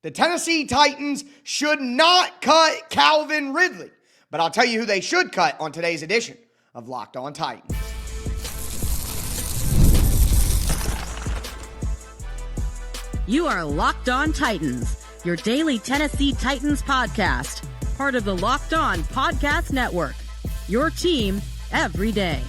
The Tennessee Titans should not cut Calvin Ridley, but I'll tell you who they should cut on today's edition of Locked On Titans. You are Locked On Titans, your daily Tennessee Titans podcast, part of the Locked On Podcast Network, your team every day.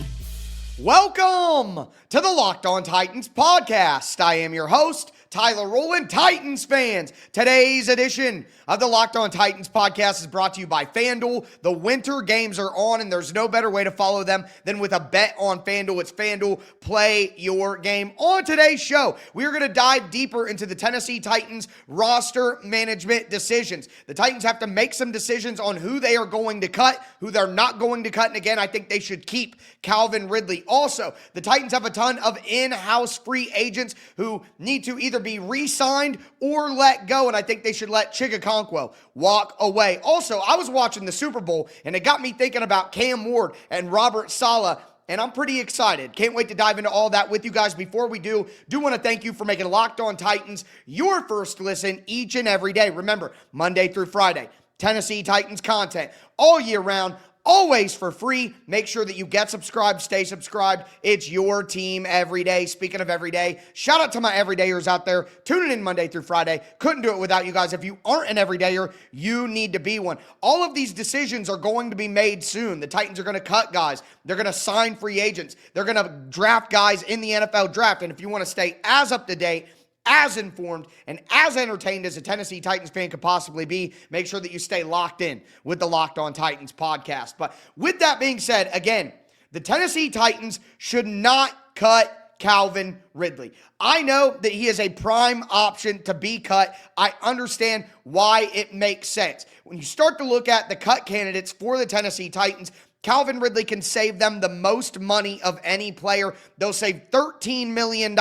Welcome to the Locked On Titans podcast. I am your host, Tyler Rowland. Titans fans, today's edition of the Locked On Titans podcast is brought to you by FanDuel. The winter games are on, and there's no better way to follow them than with a bet on FanDuel. It's FanDuel. Play your game. On today's show, we are going to dive deeper into the Tennessee Titans roster management decisions. The Titans have to make some decisions on who they are going to cut, who they're not going to cut, and again, I think they should keep Calvin Ridley. Also, the Titans have a ton of in-house free agents who need to either be re-signed or let go, and I think they should let Chig Okonkwo walk away. Also, I was watching the Super Bowl, and it got me thinking about Cam Ward and Robert Saleh, and I'm pretty excited. Can't wait to dive into all that with you guys. Before we do want to thank you for making Locked On Titans your first listen each and every day. Remember, Monday through Friday, Tennessee Titans content all year round, always for free. Make sure that you get subscribed, stay subscribed. It's your team every day. Speaking of every day, shout out to my everydayers out there tuning in Monday through Friday. Couldn't do it without you guys. If you aren't an everydayer, you need to be one. All of these decisions are going to be made soon. The Titans are going to cut guys. They're going to sign free agents. They're going to draft guys in the NFL draft. And if you want to stay as up to date, as informed, and as entertained as a Tennessee Titans fan could possibly be, make sure that you stay locked in with the Locked On Titans podcast. But with that being said, again, the Tennessee Titans should not cut Calvin Ridley. I know that he is a prime option to be cut. I understand why it makes sense. When you start to look at the cut candidates for the Tennessee Titans, Calvin Ridley can save them the most money of any player. They'll save $13 million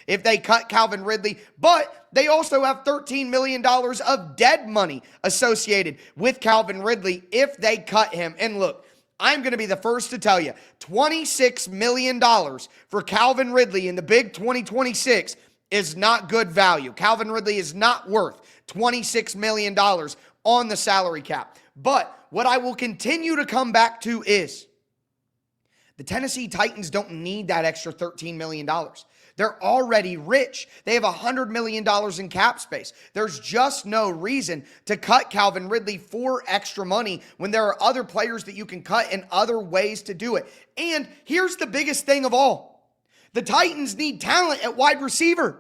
if they cut Calvin Ridley, but they also have $13 million of dead money associated with Calvin Ridley if they cut him. And look, I'm going to be the first to tell you, $26 million for Calvin Ridley in the big 2026 is not good value. Calvin Ridley is not worth $26 million on the salary cap. But what I will continue to come back to is the Tennessee Titans don't need that extra $13 million. They're already rich. They have $100 million in cap space. There's just no reason to cut Calvin Ridley for extra money when there are other players that you can cut and other ways to do it. And here's the biggest thing of all. The Titans need talent at wide receiver.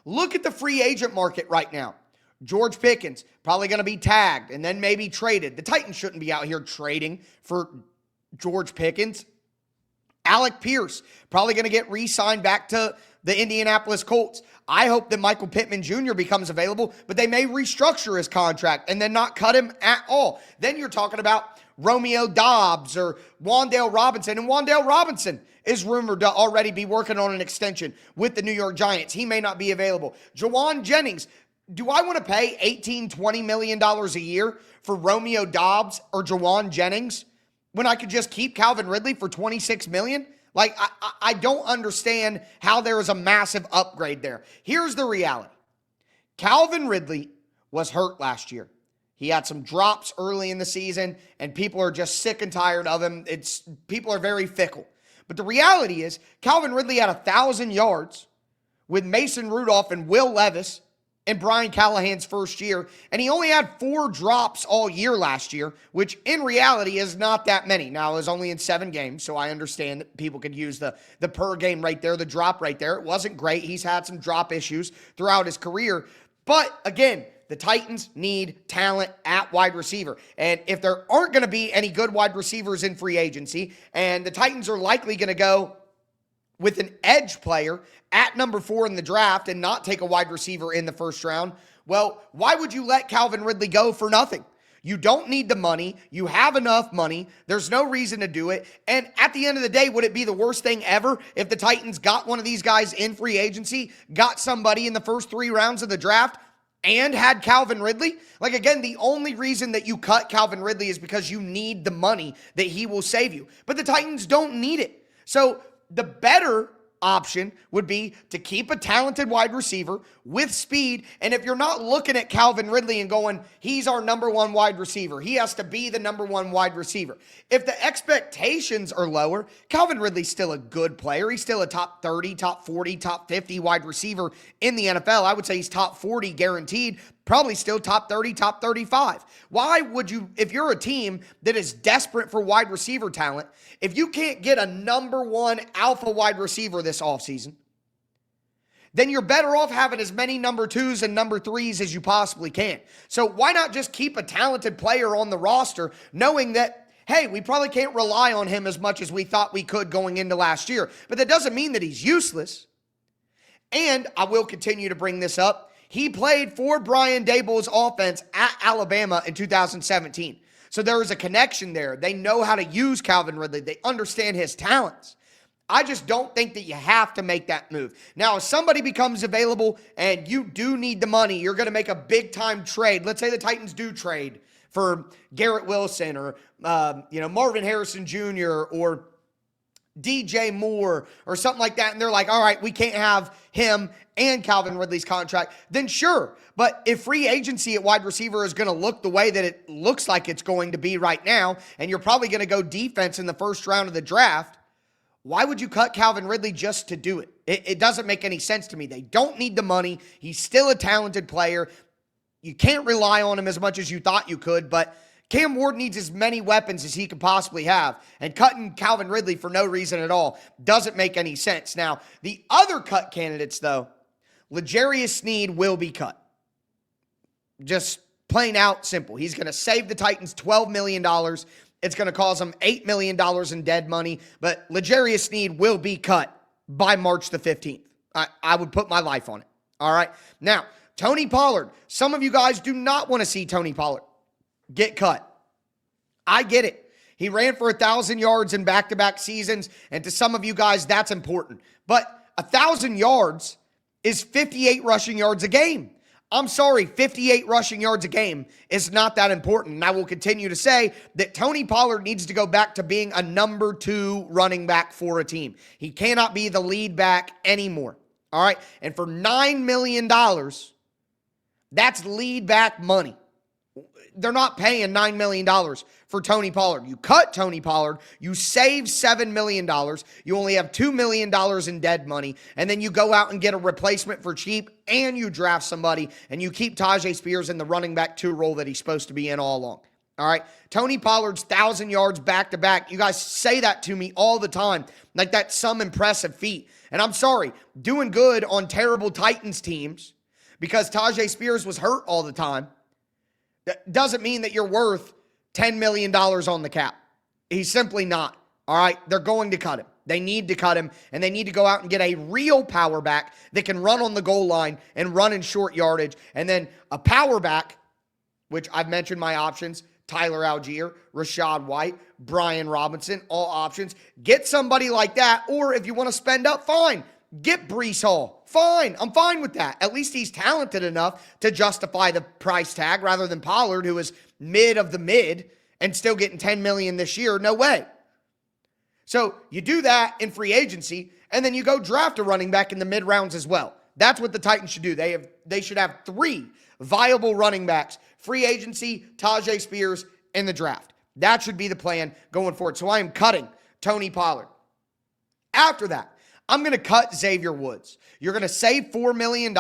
Look at the free agent market right now. George Pickens, probably going to be tagged and then maybe traded. The Titans shouldn't be out here trading for George Pickens. Alec Pierce, probably going to get re-signed back to the Indianapolis Colts. I hope that Michael Pittman Jr. becomes available, but they may restructure his contract and then not cut him at all. Then you're talking about Romeo Doubs or Wan'Dale Robinson, and Wan'Dale Robinson is rumored to already be working on an extension with the New York Giants. He may not be available. Jawan Jennings, do I want to pay $18-20 million a year for Romeo Doubs or Jawan Jennings when I could just keep Calvin Ridley for $26 million? Like, I don't understand how there is a massive upgrade there. Here's the reality. Calvin Ridley was hurt last year. He had some drops early in the season, and people are just sick and tired of him. People are very fickle. But the reality is, Calvin Ridley had 1,000 yards with Mason Rudolph and Will Levis in Brian Callahan's first year, and he only had 4 drops all year last year, which in reality is not that many. Now, it was only in 7 games, so I understand that people could use the per game right there, the drop right there. It wasn't great. He's had some drop issues throughout his career. But again, the Titans need talent at wide receiver. And if there aren't going to be any good wide receivers in free agency, and the Titans are likely going to go with an edge player at number 4 in the draft and not take a wide receiver in the first round, well, why would you let Calvin Ridley go for nothing? You don't need the money. You have enough money. There's no reason to do it. And at the end of the day, would it be the worst thing ever if the Titans got one of these guys in free agency, got somebody in the first 3 rounds of the draft, and had Calvin Ridley? Like, again, the only reason that you cut Calvin Ridley is because you need the money that he will save you. But the Titans don't need it. So the better option would be to keep a talented wide receiver with speed. And if you're not looking at Calvin Ridley and going, he's our number one wide receiver, he has to be the number one wide receiver. If the expectations are lower, Calvin Ridley's still a good player. He's still a top 30, top 40, top 50 wide receiver in the NFL. I would say he's top 40 guaranteed, probably still top 30, top 35. Why would you, if you're a team that is desperate for wide receiver talent, if you can't get a number one alpha wide receiver this offseason, then you're better off having as many number twos and number threes as you possibly can. So why not just keep a talented player on the roster, knowing that, hey, we probably can't rely on him as much as we thought we could going into last year. But that doesn't mean that he's useless. And I will continue to bring this up. He played for Brian Daboll's offense at Alabama in 2017. So there is a connection there. They know how to use Calvin Ridley. They understand his talents. I just don't think that you have to make that move. Now, if somebody becomes available and you do need the money, you're going to make a big-time trade. Let's say the Titans do trade for Garrett Wilson or Marvin Harrison Jr. or DJ Moore or something like that, and they're like, all right, we can't have him and Calvin Ridley's contract, then sure. But if free agency at wide receiver is going to look the way that it looks like it's going to be right now, and you're probably going to go defense in the first round of the draft, why would you cut Calvin Ridley just to do it? It doesn't make any sense to me. They don't need the money. He's still a talented player. You can't rely on him as much as you thought you could, but Cam Ward needs as many weapons as he could possibly have, and cutting Calvin Ridley for no reason at all doesn't make any sense. Now, the other cut candidates, though, L'Jarius Sneed will be cut. Just plain out simple. He's going to save the Titans $12 million. It's going to cause them $8 million in dead money, but L'Jarius Sneed will be cut by March the 15th. I would put my life on it. All right? Now, Tony Pollard. Some of you guys do not want to see Tony Pollard get cut. I get it. He ran for 1,000 yards in back-to-back seasons, and to some of you guys, that's important. But 1,000 yards is 58 rushing yards a game. I'm sorry, 58 rushing yards a game is not that important. And I will continue to say that Tony Pollard needs to go back to being a number 2 running back for a team. He cannot be the lead back anymore. All right? And for $9 million, that's lead back money. They're not paying $9 million for Tony Pollard. You cut Tony Pollard, you save $7 million, you only have $2 million in dead money, and then you go out and get a replacement for cheap, and you draft somebody, and you keep Tajay Spears in the running back 2 role that he's supposed to be in all along. All right? Tony Pollard's 1,000 yards back-to-back. You guys say that to me all the time, like that's some impressive feat. And I'm sorry, doing good on terrible Titans teams because Tajay Spears was hurt all the time, that doesn't mean that you're worth $10 million on the cap. He's simply not. All right? They're going to cut him. They need to cut him, and they need to go out and get a real power back that can run on the goal line and run in short yardage. And then a power back, which I've mentioned my options, Tyler Algier, Rashad White, Brian Robinson, all options. Get somebody like that, or if you want to spend up, fine. Get Breece Hall. Fine. I'm fine with that. At least he's talented enough to justify the price tag rather than Pollard, who is mid of the mid and still getting $10 million this year. No way. So you do that in free agency, and then you go draft a running back in the mid rounds as well. That's what the Titans should do. They should have 3 viable running backs, free agency, Tajay Spears, and the draft. That should be the plan going forward. So I am cutting Tony Pollard. After that, I'm going to cut Xavier Woods. You're going to save $4 million.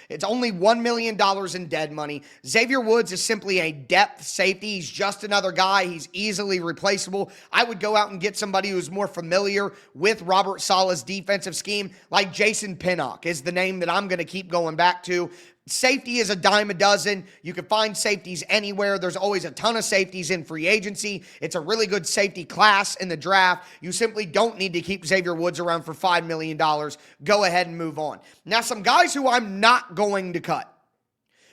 It's only $1 million in dead money. Xavier Woods is simply a depth safety. He's just another guy. He's easily replaceable. I would go out and get somebody who's more familiar with Robert Saleh's defensive scheme, like Jason Pinnock is the name that I'm going to keep going back to. Safety is a dime a dozen. You can find safeties anywhere. There's always a ton of safeties in free agency. It's a really good safety class in the draft. You simply don't need to keep Xavier Woods around for $5 million. Go ahead and move on. Now, some guys who I'm not going to cut.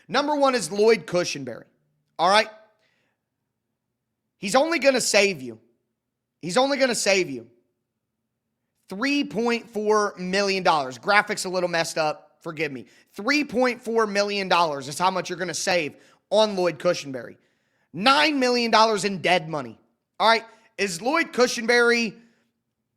Number 1 is Lloyd Cushenberry. All right? He's only going to save you. $3.4 million. Graphics a little messed up. Forgive me. $3.4 million is how much you're going to save on Lloyd Cushenberry. $9 million in dead money. All right. Is Lloyd Cushenberry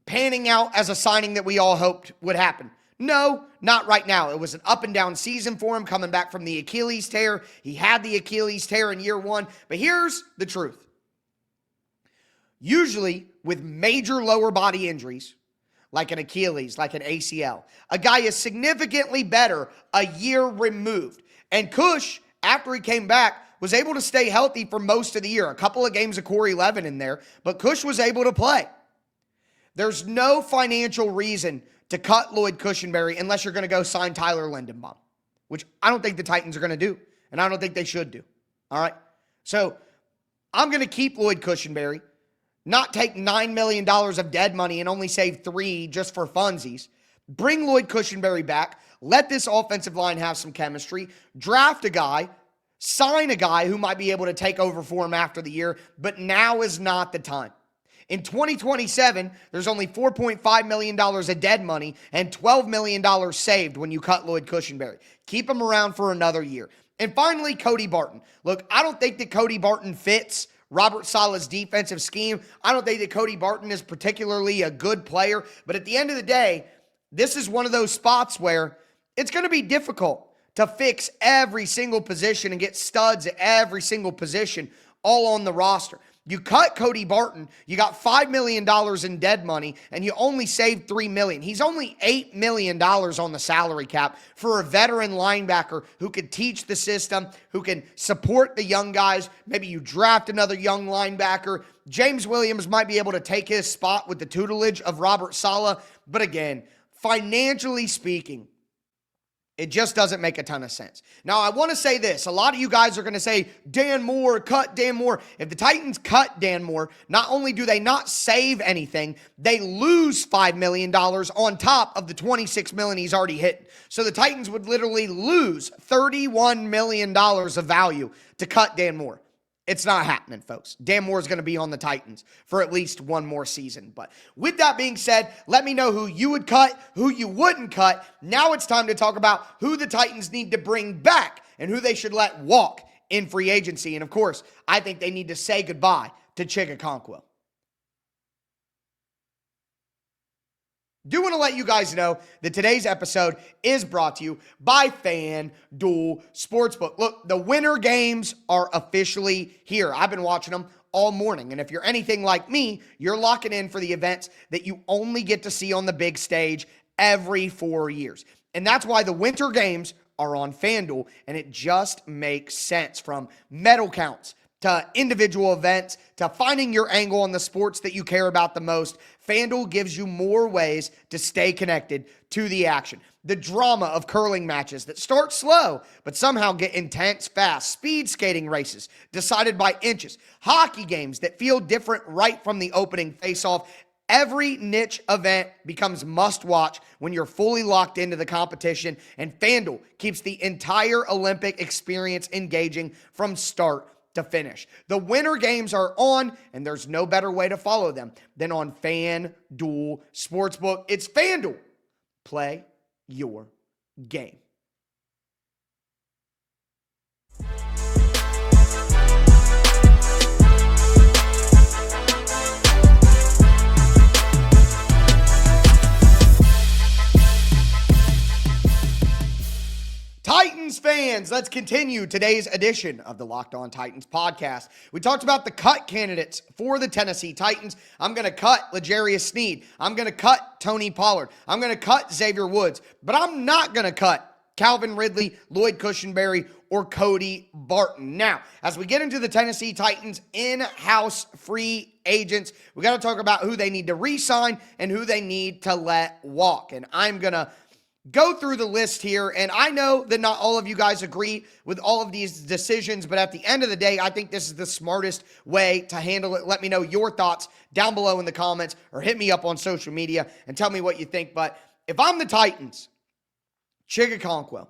panning out as a signing that we all hoped would happen? No, not right now. It was an up and down season for him coming back from the Achilles tear. He had the Achilles tear in year one. But here's the truth. Usually with major lower body injuries, like an Achilles, like an ACL, a guy is significantly better a year removed. And Cush, after he came back, was able to stay healthy for most of the year. A couple of games of Corey Levin in there, but Cush was able to play. There's no financial reason to cut Lloyd Cushenberry unless you're going to go sign Tyler Lindenbaum, which I don't think the Titans are going to do, and I don't think they should do. All right? So I'm going to keep Lloyd Cushenberry, not take $9 million of dead money and only save $3 million just for funsies. Bring Lloyd Cushenberry back. Let this offensive line have some chemistry. Draft a guy. Sign a guy who might be able to take over for him after the year, but now is not the time. In 2027, there's only $4.5 million of dead money and $12 million saved when you cut Lloyd Cushenberry. Keep him around for another year. And finally, Cody Barton. Look, I don't think that Cody Barton fits Robert Saleh's defensive scheme. I don't think that Cody Barton is particularly a good player. But at the end of the day, this is one of those spots where it's going to be difficult to fix every single position and get studs at every single position all on the roster. You cut Cody Barton, you got $5 million in dead money, and you only saved $3 million. He's only $8 million on the salary cap for a veteran linebacker who can teach the system, who can support the young guys. Maybe you draft another young linebacker. James Williams might be able to take his spot with the tutelage of Robert Saleh. But again, financially speaking, it just doesn't make a ton of sense. Now, I want to say this. A lot of you guys are going to say, Dan Moore, cut Dan Moore. If the Titans cut Dan Moore, not only do they not save anything, they lose $5 million on top of the $26 million he's already hit. So the Titans would literally lose $31 million of value to cut Dan Moore. It's not happening, folks. Dan Moore is going to be on the Titans for at least one more season. But with that being said, let me know who you would cut, who you wouldn't cut. Now it's time to talk about who the Titans need to bring back and who they should let walk in free agency. And of course, I think they need to say goodbye to Chig Okonkwo. Do want to let you guys know that today's episode is brought to you by FanDuel Sportsbook. Look, the winter games are officially here. I've been watching them all morning. And if you're anything like me, you're locking in for the events that you only get to see on the big stage every 4 years. And that's why the winter games are on FanDuel. And it just makes sense, from medal counts to individual events, to finding your angle on the sports that you care about the most. FanDuel gives you more ways to stay connected to the action. The drama of curling matches that start slow, but somehow get intense fast. Speed skating races decided by inches. Hockey games that feel different right from the opening face-off. Every niche event becomes must-watch when you're fully locked into the competition, and FanDuel keeps the entire Olympic experience engaging from start to finish. The winter games are on, and there's no better way to follow them than on FanDuel Sportsbook. It's FanDuel. Play your game. Titans fans, let's continue today's edition of the Locked On Titans podcast. We talked about the cut candidates for the Tennessee Titans. I'm going to cut L'Jarius Sneed. I'm going to cut Tony Pollard. I'm going to cut Xavier Woods. But I'm not going to cut Calvin Ridley, Lloyd Cushenberry, or Cody Barton. Now, as we get into the Tennessee Titans in-house free agents, we got to talk about who they need to re-sign and who they need to let walk. And I'm going to go through the list here, and I know that not all of you guys agree with all of these decisions, but at the end of the day, I think this is the smartest way to handle it. Let me know your thoughts down below in the comments, or hit me up on social media and tell me what you think. But if I'm the Titans, Chig Okonkwo,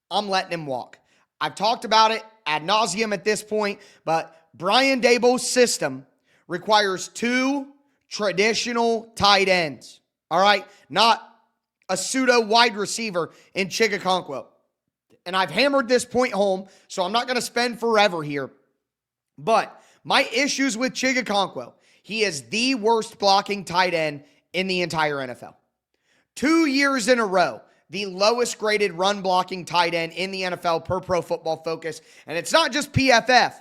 I'm letting him walk. I've talked about it ad nauseum at this point, but Brian Daboll's system requires two traditional tight ends, all right? Not a pseudo wide receiver in Chig Okonkwo. And I've hammered this point home, so I'm not going to spend forever here. But my issues with Chig Okonkwo, he is the worst blocking tight end in the entire NFL. 2 years in a row, the lowest graded run blocking tight end in the NFL per Pro Football Focus. And it's not just PFF.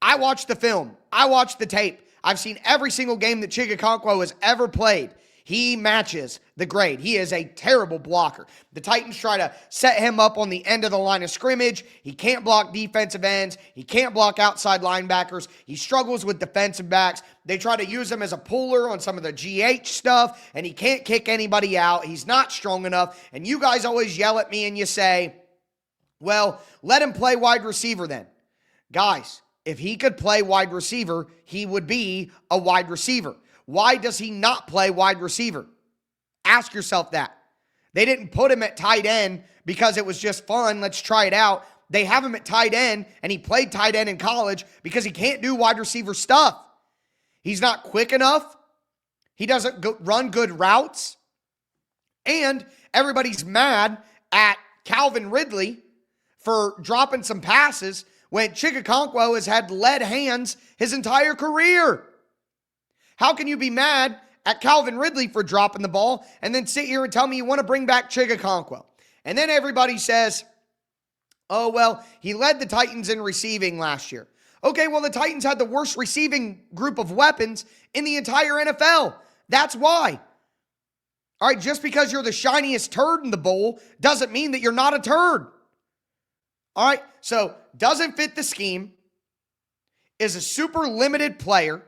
I watched the film. I watched the tape. I've seen every single game that Chig Okonkwo has ever played. He matches the grade. He is a terrible blocker. The Titans try to set him up on the end of the line of scrimmage. He can't block defensive ends. He can't block outside linebackers. He struggles with defensive backs. They try to use him as a puller on some of the GH stuff, and he can't kick anybody out. He's not strong enough. And you guys always yell at me and you say, well, let him play wide receiver then. Guys, if he could play wide receiver, he would be a wide receiver. Why does he not play wide receiver? Ask yourself that. They didn't put him at tight end because it was just fun. Let's try it out. They have him at tight end, and he played tight end in college because he can't do wide receiver stuff. He's not quick enough. He doesn't run good routes. And everybody's mad at Calvin Ridley for dropping some passes when Chig Okonkwo has had lead hands his entire career. How can you be mad at Calvin Ridley for dropping the ball and then sit here and tell me you want to bring back Chig Okonkwo? And then everybody says, oh, well, he led the Titans in receiving last year. Okay, well, the Titans had the worst receiving group of weapons in the entire NFL. That's why. All right, just because you're the shiniest turd in the bowl doesn't mean that you're not a turd. All right, so doesn't fit the scheme, is a super limited player.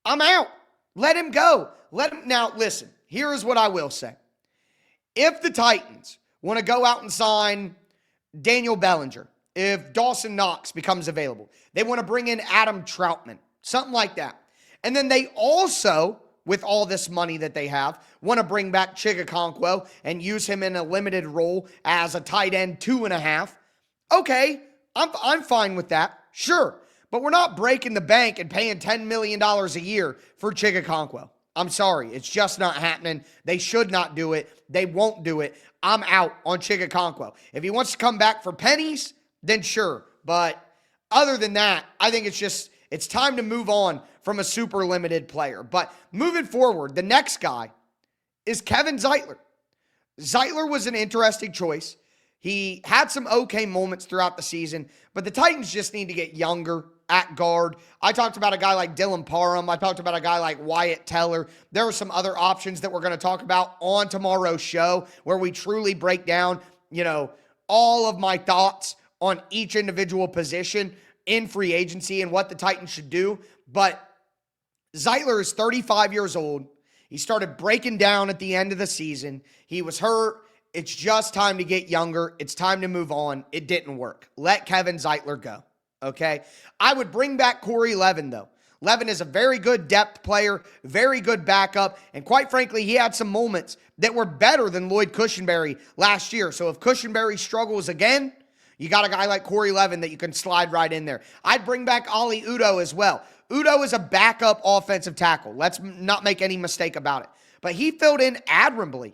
I'm out. Let him go. Let him. Now, listen, here is what I will say. If the Titans want to go out and sign Daniel Bellinger, if Dawson Knox becomes available, they want to bring in Adam Troutman, something like that. And then they also, with all this money that they have, want to bring back Chig Okonkwo and use him in a limited role as a tight end 2.5. Okay, I'm fine with that. Sure. But we're not breaking the bank and paying $10 million a year for Chig Okonkwo. I'm sorry. It's just not happening. They should not do it. They won't do it. I'm out on Chig Okonkwo. If he wants to come back for pennies, then sure. But other than that, I think it's time to move on from a super limited player. But moving forward, the next guy is Kevin Zeitler. Zeitler was an interesting choice. He had some okay moments throughout the season, but the Titans just need to get younger at guard. I talked about a guy like Dylan Parham. I talked about a guy like Wyatt Teller. There are some other options that we're going to talk about on tomorrow's show where we truly break down, all of my thoughts on each individual position in free agency and what the Titans should do. But Zeitler is 35 years old. He started breaking down at the end of the season. He was hurt. It's just time to get younger. It's time to move on. It didn't work. Let Kevin Zeitler go. Okay? I would bring back Corey Levin, though. Levin is a very good depth player, very good backup, and quite frankly, he had some moments that were better than Lloyd Cushenberry last year. So if Cushenberry struggles again, you got a guy like Corey Levin that you can slide right in there. I'd bring back Oli Udoh as well. Udoh is a backup offensive tackle. Let's not make any mistake about it. But he filled in admirably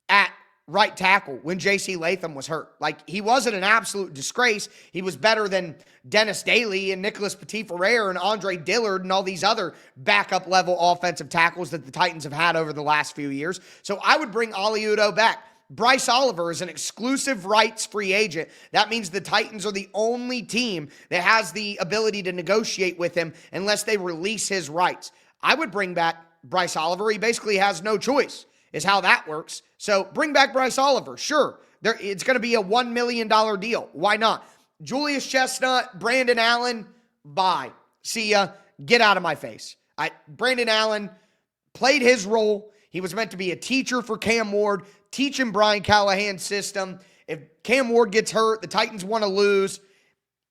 at right tackle when J.C. Latham was hurt. Like, he wasn't an absolute disgrace. He was better than Dennis Daly and Nicholas Petit-Frere and Andre Dillard and all these other backup level offensive tackles that the Titans have had over the last few years. So I would bring Oli Udoh back. Bryce Oliver is an exclusive rights free agent. That means the Titans are the only team that has the ability to negotiate with him unless they release his rights. I would bring back Bryce Oliver. He basically has no choice, is how that works. So bring back Bryce Oliver. Sure, it's going to be a $1 million deal. Why not? Julius Chestnut, Brandon Allen, bye. See ya. Get out of my face. Brandon Allen played his role. He was meant to be a teacher for Cam Ward, teaching Brian Callahan's system. If Cam Ward gets hurt, the Titans want to lose.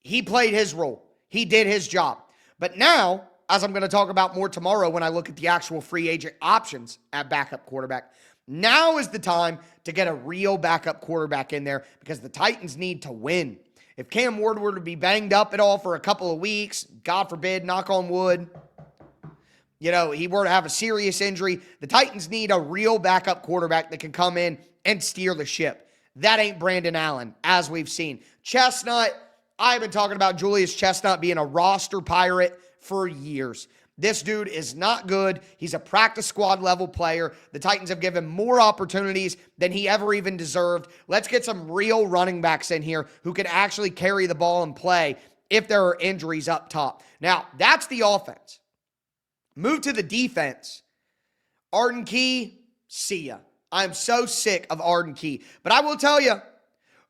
He played his role. He did his job. But now, as I'm going to talk about more tomorrow when I look at the actual free agent options at backup quarterback, now is the time to get a real backup quarterback in there because the Titans need to win. If Cam Ward were to be banged up at all for a couple of weeks, God forbid, knock on wood, he were to have a serious injury, the Titans need a real backup quarterback that can come in and steer the ship. That ain't Brandon Allen, as we've seen. Chestnut, I've been talking about Julius Chestnut being a roster pirate for years. This dude is not good. He's a practice squad level player. The Titans have given more opportunities than he ever even deserved. Let's get some real running backs in here who can actually carry the ball and play if there are injuries up top. Now, that's the offense. Move to the defense. Arden Key, see ya. I'm so sick of Arden Key. But I will tell you,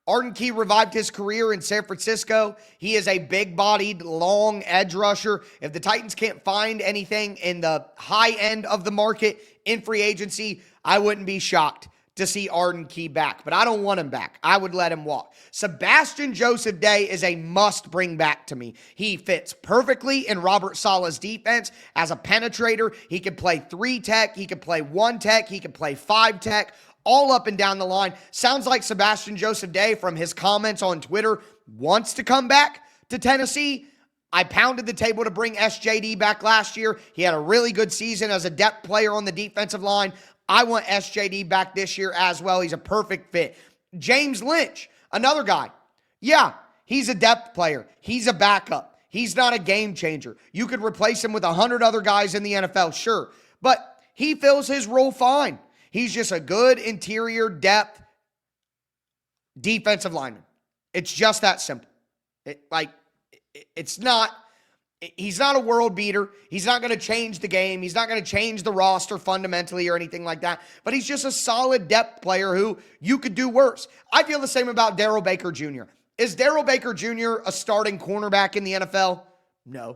Arden Key revived his career in San Francisco. He is a big-bodied, long edge rusher. If the Titans can't find anything in the high end of the market in free agency, I wouldn't be shocked to see Arden Key back. But I don't want him back. I would let him walk. Sebastian Joseph-Day is a must bring back to me. He fits perfectly in Robert Saleh's defense as a penetrator. He can play 3 tech. He can play 1 tech. He can play 5 tech. All up and down the line. Sounds like Sebastian Joseph-Day, from his comments on Twitter, wants to come back to Tennessee. I pounded the table to bring SJD back last year. He had a really good season as a depth player on the defensive line. I want SJD back this year as well. He's a perfect fit. James Lynch, another guy. Yeah, he's a depth player. He's a backup. He's not a game changer. You could replace him with 100 other guys in the NFL, sure. But he fills his role fine. He's just a good interior depth defensive lineman. It's just that simple. He's not a world beater. He's not going to change the game. He's not going to change the roster fundamentally or anything like that. But he's just a solid depth player who you could do worse. I feel the same about Darrell Baker Jr. Is Darrell Baker Jr. a starting cornerback in the NFL? No.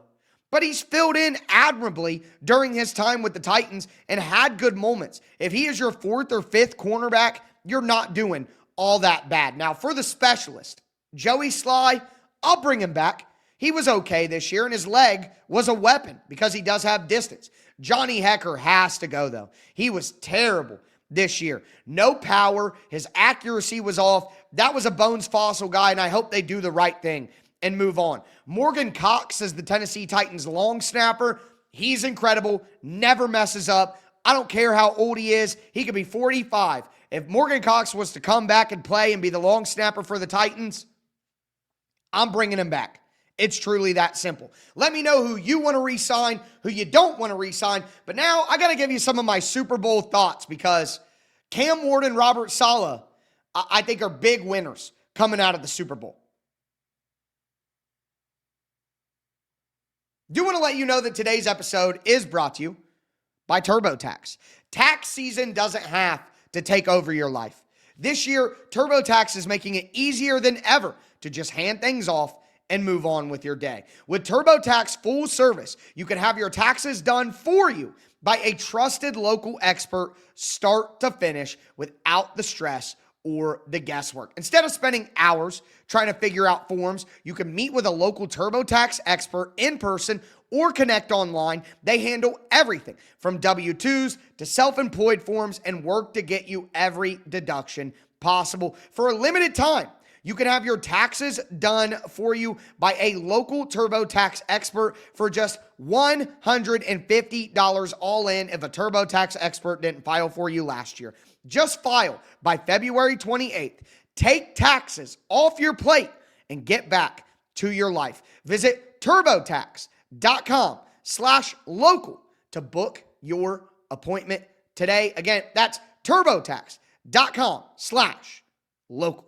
But he's filled in admirably during his time with the Titans and had good moments. If he is your 4th or 5th cornerback, you're not doing all that bad. Now, for the specialist, Joey Sly, I'll bring him back. He was okay this year, and his leg was a weapon because he does have distance. Johnny Hekker has to go, though. He was terrible this year. No power. His accuracy was off. That was a Bones Fossil guy, and I hope they do the right thing and move on. Morgan Cox is the Tennessee Titans long snapper. He's incredible, never messes up. I don't care how old he is. He could be 45. If Morgan Cox was to come back and play and be the long snapper for the Titans, I'm bringing him back. It's truly that simple. Let me know who you want to re-sign, who you don't want to re-sign. But now I got to give you some of my Super Bowl thoughts because Cam Ward and Robert Saleh, I think, are big winners coming out of the Super Bowl. Do want to let you know that today's episode is brought to you by TurboTax. Tax season doesn't have to take over your life. This year, TurboTax is making it easier than ever to just hand things off and move on with your day. With TurboTax full service, you can have your taxes done for you by a trusted local expert start to finish without the stress or the guesswork. Instead of spending hours trying to figure out forms, you can meet with a local TurboTax expert in person or connect online. They handle everything from W-2s to self-employed forms and work to get you every deduction possible. For a limited time, you can have your taxes done for you by a local TurboTax expert for just $150 all in if a TurboTax expert didn't file for you last year. Just file by February 28th. Take taxes off your plate and get back to your life. Visit TurboTax.com/local to book your appointment today. Again, that's TurboTax.com/local.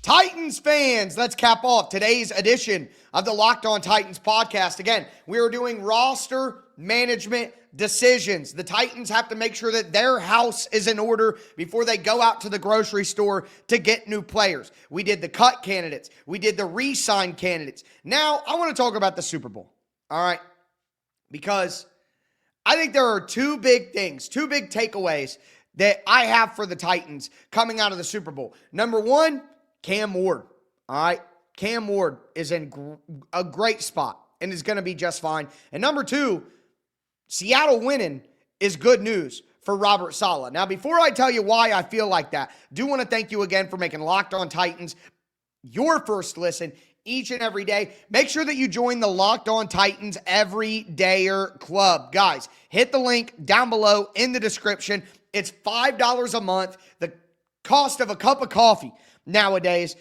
Titans fans, let's cap off today's edition of the Locked On Titans podcast. Again, we are doing roster management decisions. The Titans have to make sure that their house is in order before they go out to the grocery store to get new players. We did the cut candidates. We did the re-sign candidates. Now, I want to talk about the Super Bowl, all right? Because I think there are two big things, two big takeaways that I have for the Titans coming out of the Super Bowl. Number one, Cam Ward, all right? Cam Ward is in a great spot and is going to be just fine. And number two, Seattle winning is good news for Robert Saleh. Now, before I tell you why I feel like that, I do want to thank you again for making Locked On Titans your first listen each and every day. Make sure that you join the Locked On Titans Everydayer Club. Guys, hit the link down below in the description. It's $5 a month, the cost of a cup of coffee nowadays.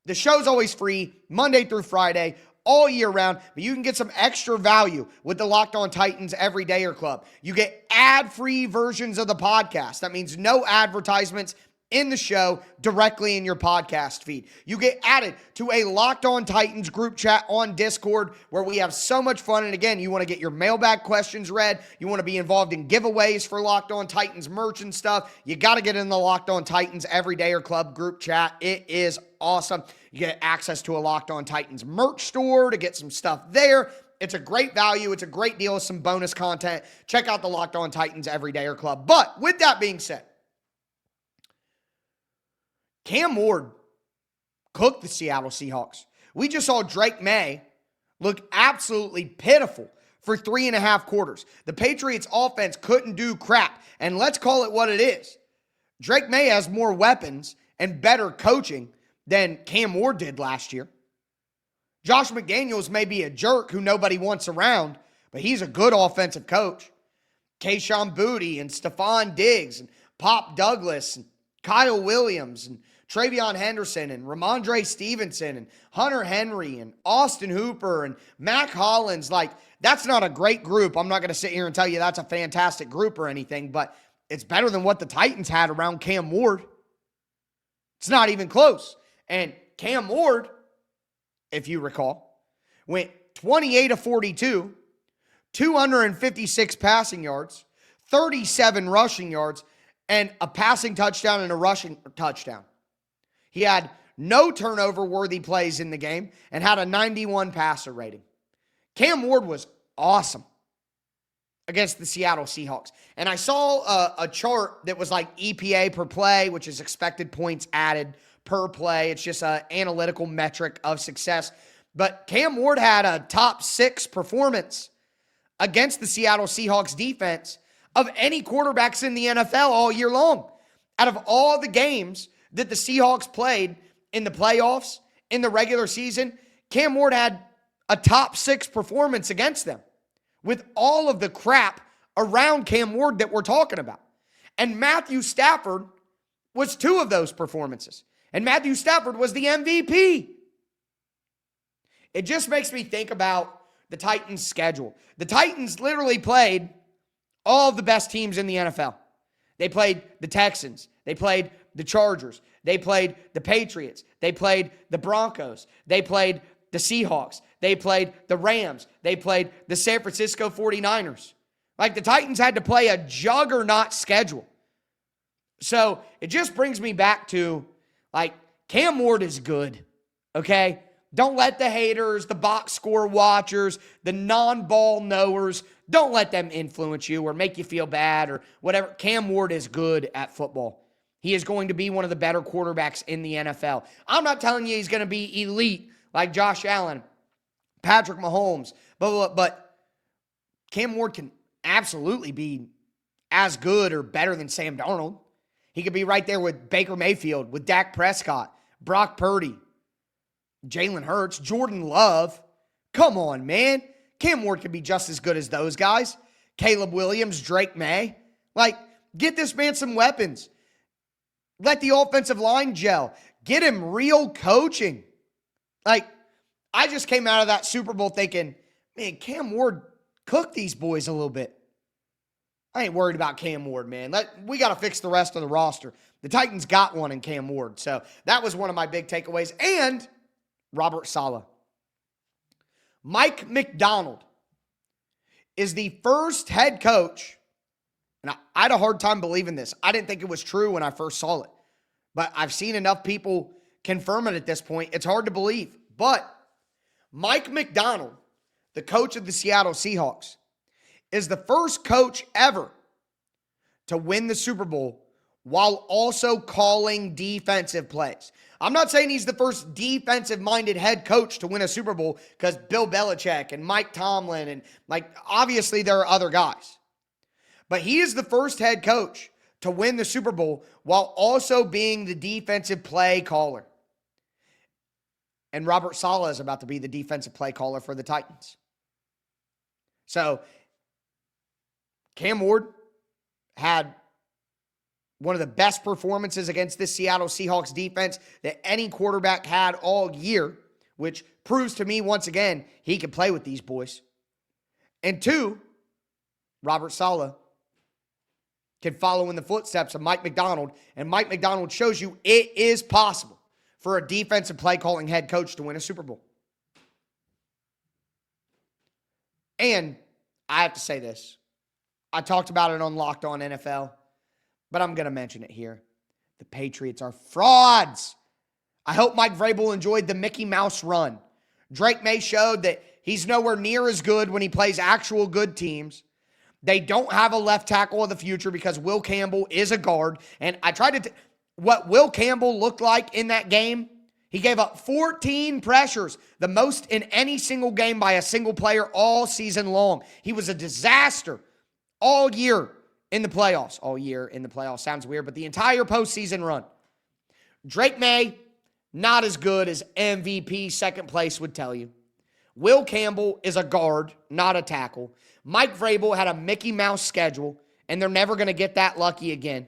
The show's always free, Monday through Friday, all year round, but you can get some extra value with the Locked On Titans Everydayer Club. You get ad-free versions of the podcast. That means no advertisements in the show directly in your podcast feed. You get added to a Locked On Titans group chat on Discord where we have so much fun. And again, you want to get your mailbag questions read. You want to be involved in giveaways for Locked On Titans merch and stuff. You got to get in the Locked On Titans Everydayer Club group chat. It is awesome. You get access to a Locked On Titans merch store to get some stuff there. It's a great value. It's a great deal with some bonus content. Check out the Locked On Titans Everydayer Club. But with that being said, Cam Ward cooked the Seattle Seahawks. We just saw Drake May look absolutely pitiful for 3.5 quarters. The Patriots offense couldn't do crap. And let's call it what it is. Drake May has more weapons and better coaching than Cam Ward did last year. Josh McDaniels may be a jerk who nobody wants around, but he's a good offensive coach. Kayshon Boutte and Stephon Diggs and Pop Douglas and Kyle Williams and Travion Henderson and Ramondre Stevenson and Hunter Henry and Austin Hooper and Mac Hollins. Like, that's not a great group. I'm not going to sit here and tell you that's a fantastic group or anything, but it's better than what the Titans had around Cam Ward. It's not even close. And Cam Ward, if you recall, went 28 of 42, 256 passing yards, 37 rushing yards, and a passing touchdown and a rushing touchdown. He had no turnover-worthy plays in the game and had a 91 passer rating. Cam Ward was awesome against the Seattle Seahawks. And I saw a chart that was like EPA per play, which is expected points added per play. It's just an analytical metric of success. But Cam Ward had a top 6 performance against the Seattle Seahawks defense of any quarterbacks in the NFL all year long. Out of all the games that the Seahawks played in the playoffs, in the regular season, Cam Ward had a top 6 performance against them with all of the crap around Cam Ward that we're talking about. And Matthew Stafford was 2 of those performances. And Matthew Stafford was the MVP. It just makes me think about the Titans' schedule. The Titans literally played all of the best teams in the NFL. They played the Texans. They played the Chargers. They played the Patriots. They played the Broncos. They played the Seahawks. They played the Rams. They played the San Francisco 49ers. Like, the Titans had to play a juggernaut schedule. So it just brings me back to, like, Cam Ward is good, okay? Don't let the haters, the box score watchers, the non-ball knowers, don't let them influence you or make you feel bad or whatever. Cam Ward is good at football. He is going to be one of the better quarterbacks in the NFL. I'm not telling you he's going to be elite like Josh Allen, Patrick Mahomes, but Cam Ward can absolutely be as good or better than Sam Darnold. He could be right there with Baker Mayfield, with Dak Prescott, Brock Purdy, Jalen Hurts, Jordan Love. Come on, man. Cam Ward could be just as good as those guys. Caleb Williams, Drake May. Like, get this man some weapons. Let the offensive line gel. Get him real coaching. Like, I just came out of that Super Bowl thinking, man, Cam Ward cooked these boys a little bit. I ain't worried about Cam Ward, man. We got to fix the rest of the roster. The Titans got one in Cam Ward. So that was one of my big takeaways. And Robert Saleh. Mike MacDonald is the first head coach, and I had a hard time believing this. I didn't think it was true when I first saw it, but I've seen enough people confirm it at this point. It's hard to believe. But Mike MacDonald, the coach of the Seattle Seahawks, is the first coach ever to win the Super Bowl while also calling defensive plays. I'm not saying he's the first defensive-minded head coach to win a Super Bowl because Bill Belichick and Mike Tomlin and, like, obviously there are other guys. But he is the first head coach to win the Super Bowl while also being the defensive play caller. And Robert Saleh is about to be the defensive play caller for the Titans. So, Cam Ward had one of the best performances against this Seattle Seahawks defense that any quarterback had all year, which proves to me once again he can play with these boys. And two, Robert Saleh can follow in the footsteps of Mike MacDonald, and Mike MacDonald shows you it is possible for a defensive play calling head coach to win a Super Bowl. And I have to say this. I talked about it on Locked On NFL, but I'm going to mention it here. The Patriots are frauds. I hope Mike Vrabel enjoyed the Mickey Mouse run. Drake May showed that he's nowhere near as good when he plays actual good teams. They don't have a left tackle of the future because Will Campbell is a guard. And I tried to, what Will Campbell looked like in that game, he gave up 14 pressures, the most in any single game by a single player all season long. He was a disaster all year in the playoffs. All year in the playoffs sounds weird, but the entire postseason run. Drake May, not as good as MVP second place would tell you. Will Campbell is a guard, not a tackle. Mike Vrabel had a Mickey Mouse schedule, and they're never going to get that lucky again.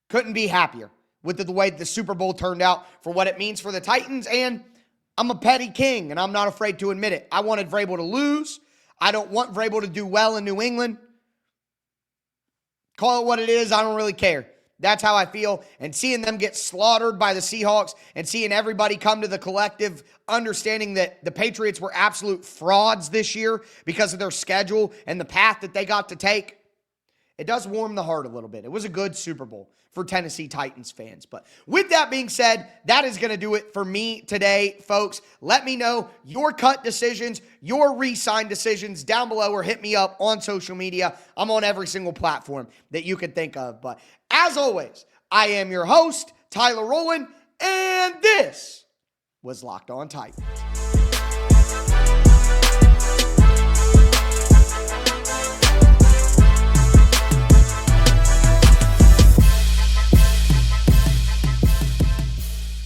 Couldn't be happier with the way the Super Bowl turned out for what it means for the Titans, and I'm a petty king, and I'm not afraid to admit it. I wanted Vrabel to lose. I don't want Vrabel to do well in New England. Call it what it is. I don't really care. That's how I feel. And seeing them get slaughtered by the Seahawks and seeing everybody come to the collective understanding that the Patriots were absolute frauds this year because of their schedule and the path that they got to take, it does warm the heart a little bit. It was a good Super Bowl for Tennessee Titans fans. But with that being said, that is going to do it for me today, folks. Let me know your cut decisions, your re-sign decisions down below, or hit me up on social media. I'm on every single platform that you can think of. But as always, I am your host, Tyler Rowland, and this was Locked On Titans.